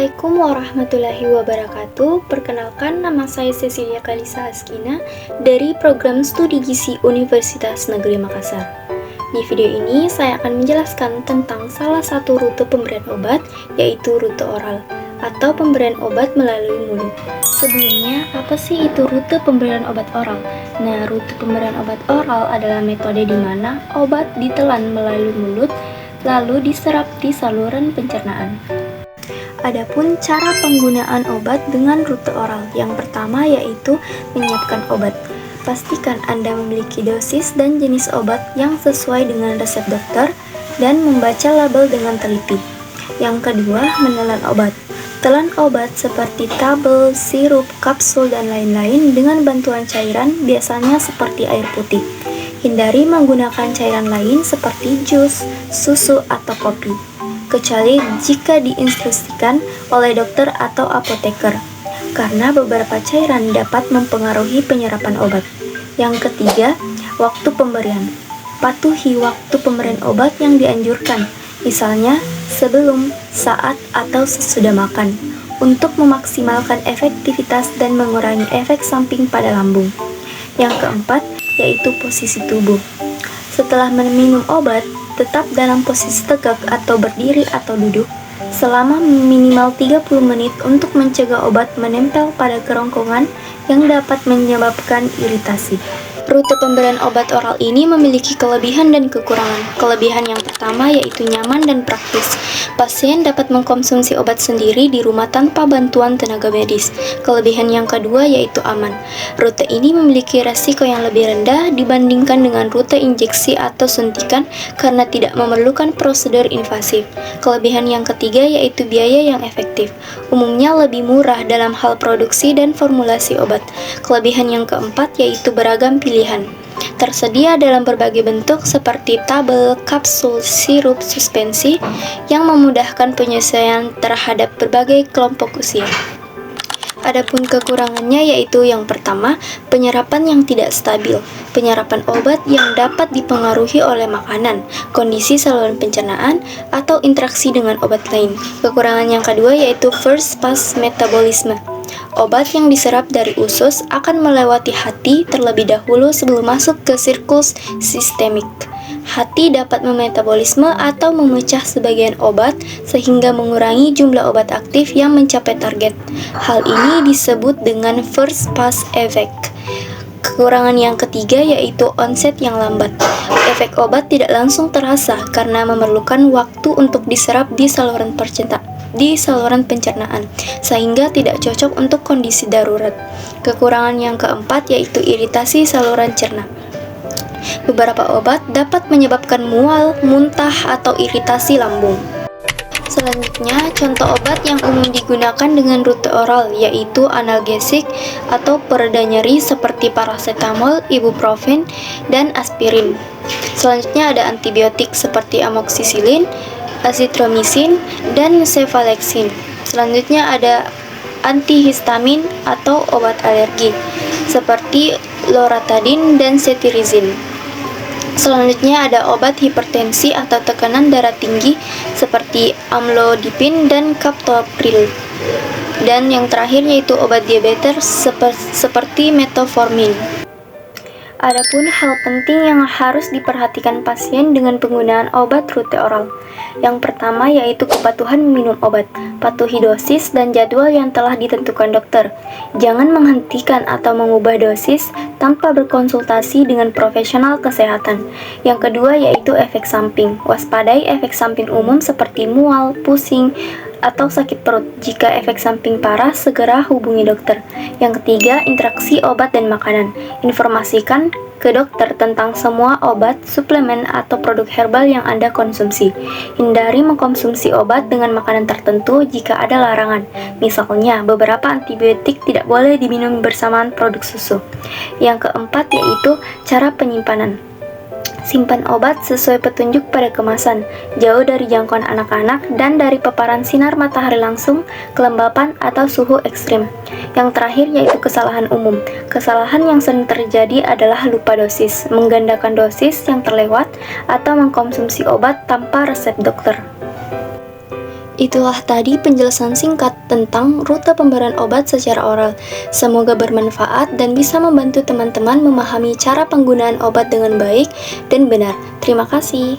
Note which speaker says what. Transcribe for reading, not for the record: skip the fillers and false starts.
Speaker 1: Assalamualaikum warahmatullahi wabarakatuh. Perkenalkan, nama saya Cecilia Kalisa Askina dari Program Studi Gizi Universitas Negeri Makassar. Di video ini saya akan menjelaskan tentang salah satu rute pemberian obat, yaitu rute oral atau pemberian obat melalui mulut. Sebelumnya, apa sih itu rute pemberian obat oral? Nah, rute pemberian obat oral adalah metode di mana obat ditelan melalui mulut lalu diserap di saluran pencernaan. Adapun cara penggunaan obat dengan rute oral, yang pertama yaitu menyiapkan obat. Pastikan Anda memiliki dosis dan jenis obat yang sesuai dengan resep dokter dan membaca label dengan teliti. Yang kedua, menelan obat. Telan obat seperti tabel, sirup, kapsul, dan lain-lain dengan bantuan cairan, biasanya seperti air putih. Hindari menggunakan cairan lain seperti jus, susu, atau kopi, kecuali jika diinstruksikan oleh dokter atau apoteker, karena beberapa cairan dapat mempengaruhi penyerapan obat. Yang ketiga, waktu pemberian. Patuhi waktu pemberian obat yang dianjurkan, misalnya sebelum, saat, atau sesudah makan, untuk memaksimalkan efektivitas dan mengurangi efek samping pada lambung. Yang keempat, yaitu posisi tubuh. Setelah meminum obat, tetap dalam posisi tegak atau berdiri atau duduk selama minimal 30 menit untuk mencegah obat menempel pada kerongkongan yang dapat menyebabkan iritasi. Rute pemberian obat oral ini memiliki kelebihan dan kekurangan. Kelebihan yang pertama yaitu nyaman dan praktis. Pasien dapat mengkonsumsi obat sendiri di rumah tanpa bantuan tenaga medis. Kelebihan yang kedua yaitu aman. Rute ini memiliki resiko yang lebih rendah dibandingkan dengan rute injeksi atau suntikan karena tidak memerlukan prosedur invasif. Kelebihan yang ketiga yaitu biaya yang efektif. Umumnya lebih murah dalam hal produksi dan formulasi obat. Kelebihan yang keempat yaitu beragam pilihan. Tersedia dalam berbagai bentuk seperti tabel, kapsul, sirup, suspensi yang memudahkan penyesuaian terhadap berbagai kelompok usia. Adapun kekurangannya yaitu yang pertama, penyerapan yang tidak stabil. Penyerapan obat yang dapat dipengaruhi oleh makanan, kondisi saluran pencernaan, atau interaksi dengan obat lain. Kekurangan yang kedua yaitu first pass metabolisme. Obat yang diserap dari usus akan melewati hati terlebih dahulu sebelum masuk ke sirkulus sistemik. Hati dapat memetabolisme atau memecah sebagian obat sehingga mengurangi jumlah obat aktif yang mencapai target. Hal ini disebut dengan first pass effect. Kekurangan yang ketiga yaitu onset yang lambat. Efek obat tidak langsung terasa karena memerlukan waktu untuk diserap di saluran pencernaan, sehingga tidak cocok untuk kondisi darurat. Kekurangan yang keempat yaitu iritasi saluran cerna. Beberapa obat dapat menyebabkan mual, muntah, atau iritasi lambung. Selanjutnya, contoh obat yang umum digunakan dengan rute oral yaitu analgesik atau pereda nyeri seperti paracetamol, ibuprofen, dan aspirin. Selanjutnya ada antibiotik seperti amoxicillin, azitromisin, dan cefalexin. Selanjutnya ada antihistamin atau obat alergi seperti loratadin dan cetirizine. Selanjutnya ada obat hipertensi atau tekanan darah tinggi seperti amlodipin dan captopril. Dan yang terakhir yaitu obat diabetes seperti metformin. Adapun hal penting yang harus diperhatikan pasien dengan penggunaan obat rute oral. Yang pertama yaitu kepatuhan meminum obat. Patuhi dosis dan jadwal yang telah ditentukan dokter. Jangan menghentikan atau mengubah dosis tanpa berkonsultasi dengan profesional kesehatan. Yang kedua yaitu efek samping. Waspadai efek samping umum seperti mual, pusing, atau sakit perut. Jika efek samping parah, segera hubungi dokter. Yang ketiga, interaksi obat dan makanan. Informasikan ke dokter tentang semua obat, suplemen, atau produk herbal yang Anda konsumsi. Hindari mengkonsumsi obat dengan makanan tertentu jika ada larangan. Misalnya, beberapa antibiotik tidak boleh diminum bersamaan produk susu. Yang keempat yaitu cara penyimpanan. Simpan obat sesuai petunjuk pada kemasan, jauh dari jangkauan anak-anak dan dari paparan sinar matahari langsung, kelembapan, atau suhu ekstrim. Yang terakhir yaitu kesalahan umum. Kesalahan yang sering terjadi adalah lupa dosis, menggandakan dosis yang terlewat, atau mengkonsumsi obat tanpa resep dokter. Itulah tadi penjelasan singkat tentang rute pemberian obat secara oral. Semoga bermanfaat dan bisa membantu teman-teman memahami cara penggunaan obat dengan baik dan benar. Terima kasih.